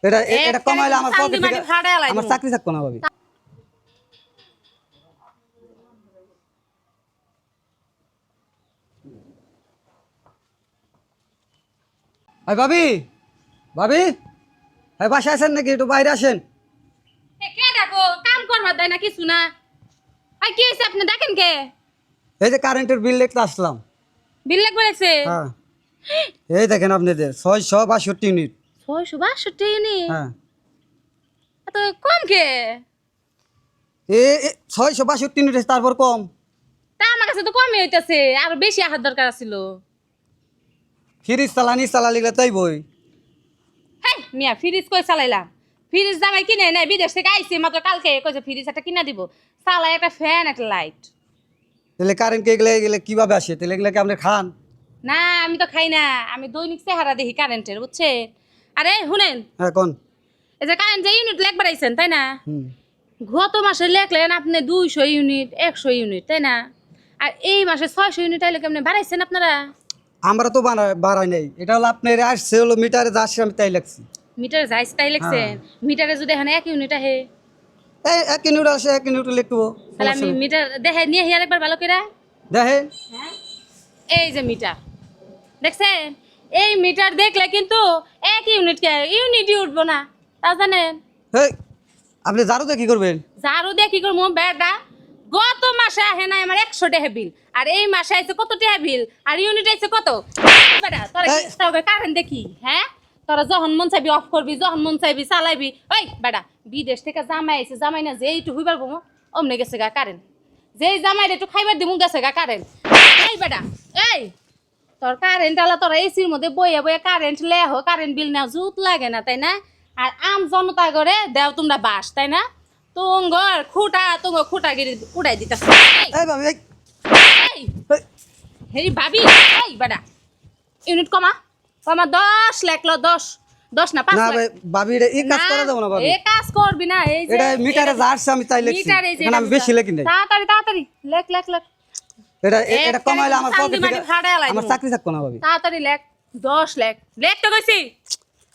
এটা এটা কমাইলে আমার পকেট থেকে আমার চাকরি থাকবো না ভাবি। ভাই ভাবি ভাবি ভাই বাসায় আসেন নাকি? একটু বাইরে আসেন। কে ডাকো? কাম করবার দেয় না কিছু না। আর কি হয়েছে আপনি দেখেন কে? এই যে কারেন্টের বিল দেখতে আসলাম। বিল লাগবে লাগছে? হ্যাঁ এই দেখেন আপনাদের 662 ইউনিট। 662 ইউনিট? হ্যাঁ এত কম কে? এ 662 ইউনিট তারপর কম। তা আমার কাছে তো কমই হইতাছে, আরো বেশি আহার দরকার ছিল। ফ্রিজ চালালি তাই বই। হ্যাঁ মিয়া, ফ্রিজ কই চালাইলাম? ফ্রিজ জামাই কিনে নাই, বিদেশ থেকে আইছে মাত্র কালকে, কইছে ফ্রিজ একটা কিনা দিব। চালাই একটা ফ্যান একটা লাইট। তাহলে কারেন্ট কে এগুলো কিভাবে আসে? তাহলে এগুলো কি আপনি খান? না আমি তো খাই না, আমি দৈনিক চেহারা দেখি কারেন্টের, বুঝছেন? আরে শুনেন, হ্যাঁ কোন? এই যে কারেন্ট যে ইউনিট লেখ বাড়াইছেন তাই না, হুম গত মাসে লেখলেন আপনি 200 ইউনিট 100 ইউনিট তাই না, আর এই মাসে 600 ইউনিট আইলে কেমনে বাড়াইছেন আপনারা? আমরা তো বাড়াই নাই, এটা হলো আপনার আসছে হলো মিটারে যা আসছে আমি তাই লাগছি। মিটারে যাইছে তাই লিখছেন? মিটারে যদি এখানে 1 ইউনিট আহে, এই 1 ইউনিট আসে 1 ইউনিট লিখবো। তাহলে আমি মিটার দেখে নিয়ে হিয়ার একবার ভালো করে দেখেন এই যে মিটার দেখছেন, এই মিটার দেখলে কিন্তু 1 ইউনিট কে ইউনিটই উঠবো না, তা জানেন? এই আপনি জারুতে কি করবেন? ঝাড়ু দিয়ে কি করবো বেটা? গত মাসে আহে না আমার 100 টাকা বিল, আর এই মাসে আইছে কত টাকা বিল, আর ইউনিট আইছে কত? বেটা তোরা কি কারেন্ট দেখি? হ্যাঁ তোরা যখন মন চাইবি অফ করবি, যখন মন চাইবি চালাইবি। ওই বেটা বিদেশ থেকে জামাই আইছে, জামাই না যেই একটু হইবার বমো অমনে গেছে গা কারেন্ট, যেই জামাই একটু খাইবার দিমু গেছে গা কারেন্ট। এই বেটা এই তোর কারেন্ট আলা তোরা এসির মধ্যে বইয়া বইয়া কারেন্ট লেহ, কারেন্ট বিল নেওয়া জুত লাগে না তাই না? আর আম জনতা করে দেও তোমরা বাস তাই না? তুঙ্গর খুঁটাগিরি উড়াই দিতেছে। এই ভাবি এই এই হেরি ভাবি এই বেটা ইউনিট কমা কমা 10 লাখ ল 10 না 5 না লাখ। ভাই ভাবি এটা এই কাজ করা যাবে না ভাবি। এই কাজ করবি না, এই যে এটা মিটারে যা আসছে আমি তাই লিখছি। মিটারে যে এখানে আমি বেশি লিখি নাই। তাড়াতাড়ি তাড়াতাড়ি লেখ লেখ লেখ এটা এটা কমাইলে আমার চান্দি পকেট মাটি থেকে ফাড়ায় লাইবো। আমার চাকরি থাকবো না ভাবি। তাড়াতাড়ি লেখ 10 লাখ লেখ তো কইছি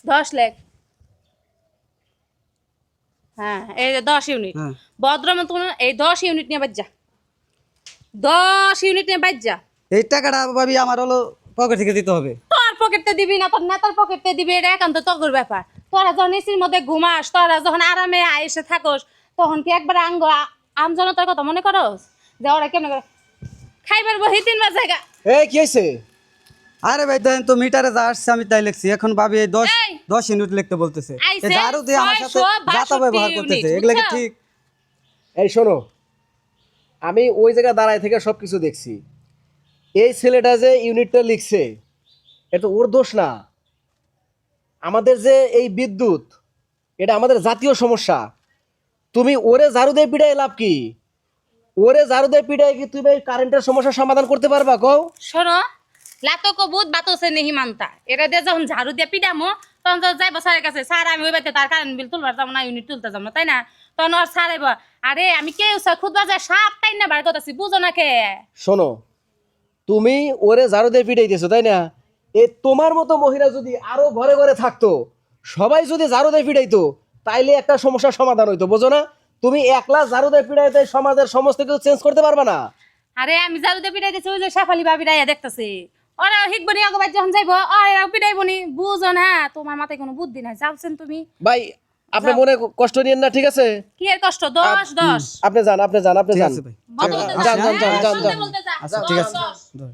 10 লাখ। হ্যাঁ এই যে 10 ইউনিট হ্যাঁ ভদ্রমত এই 10 ইউনিট নিয়ে বাজ যা, 10 ইউনিট নিয়ে বাজ যা। এই টাকাটা ভাবি আমার হলো পকেট থেকে দিতে হবে। তোর পকেটে দিবি না তোর নেতার পকেটে দিবি, এটা একান্ত তোর ব্যাপার। তোরা যখন এসির মধ্যে ঘুমাস, তোরা যখন আরামে আইসে থাকস, তখন কি একবার আমজনতার কথা মনে করস যে ওরা কেমন করে খাইবার বহি 3 বার জায়গা? এই কি হইছে? আরে ভাই দেখেন তো মিটারে যা আসছে আমি তাই লিখছি। এখন ভাবি এই 10 এই! 10 ইউনিট লিখতে বলতেছে। আইছে এই জারু দিয়ে আমার সাথে 662 যাতা ব্যবহার করতেছে, ইউনিট, এগুলা কি বুঝছো? ঠিক? এই শোনো, আমি ওই জায়গায় দাঁড়ায় থেকে সব কিছু দেখছি। এই ছেলেটা যে ইউনিটটা লিখছে এটা ওর দোষ না। আমাদের যে এই বিদ্যুৎ, এটা আমাদের জাতীয় সমস্যা। তুমি ওরে ঝাড়ু দিয়ে পিটাই লাভ কি? ওরে ঝাড়ু দিয়ে পিটাই কি তুমি এই কারেন্টের সমস্যার সমাধান করতে পারবা কও? শোনো লাতো কবুত বাতসে নেহি মানতা, এটা দিয়ে যখন ঝাড়ু দিয়ে পিটামো তখন তো যাইব স্যারের কাছে, স্যার আমি ওই বাড়িতে তার কারেন্ট বিল তুলবার যাবো না, ইউনিট তুলতে যাবো না তাই না? তখন আর স্যার আইব, আরে আমি কেউ স্যার খুদ বাজার সাপ টাই না বার করতেছি, বুঝো না কে? শোনো, তুমি ওরে ঝাড়ু দিয়ে পিটাইতেছো তাই না? এই তোমার মতো মহিলা যদি আরো ঘরে ঘরে থাকতো, সবাই যদি ঝাড়ু দিয়ে পিটাইতো, তাইলে একটা সমস্যার সমাধান হইতো, বোঝো না? তুমি একলা ঝাড়ু দিয়ে পিটাইতে সমাজের সমস্ত কিছু চেঞ্জ করতে পারবে না। আরে আমি ঝাড়ু দিয়ে পিটাইতেছি, ওই যে শেফালি ভাবি রাইয়া দেখতেছি, ওরা শিখবনি আগবাই যখন যাইবো ওরাও পিটাইবনি, বুঝো না? তোমার মাথায় কোনো বুদ্ধি নাই, যাওছেন তুমি। ভাই আপনি মনে কষ্ট নিয়েন না, ঠিক আছে? কি এর কষ্ট? 10 আপনি যান, আপনি যান, আপনি ঠিক যান। আছে ভাই। বলতে বলতে যান, যা, যান, যান, হ্যাঁ, যান, শুনতে যান। বলতে যা। আচ্ছা ঠিক আছে 10 ধর।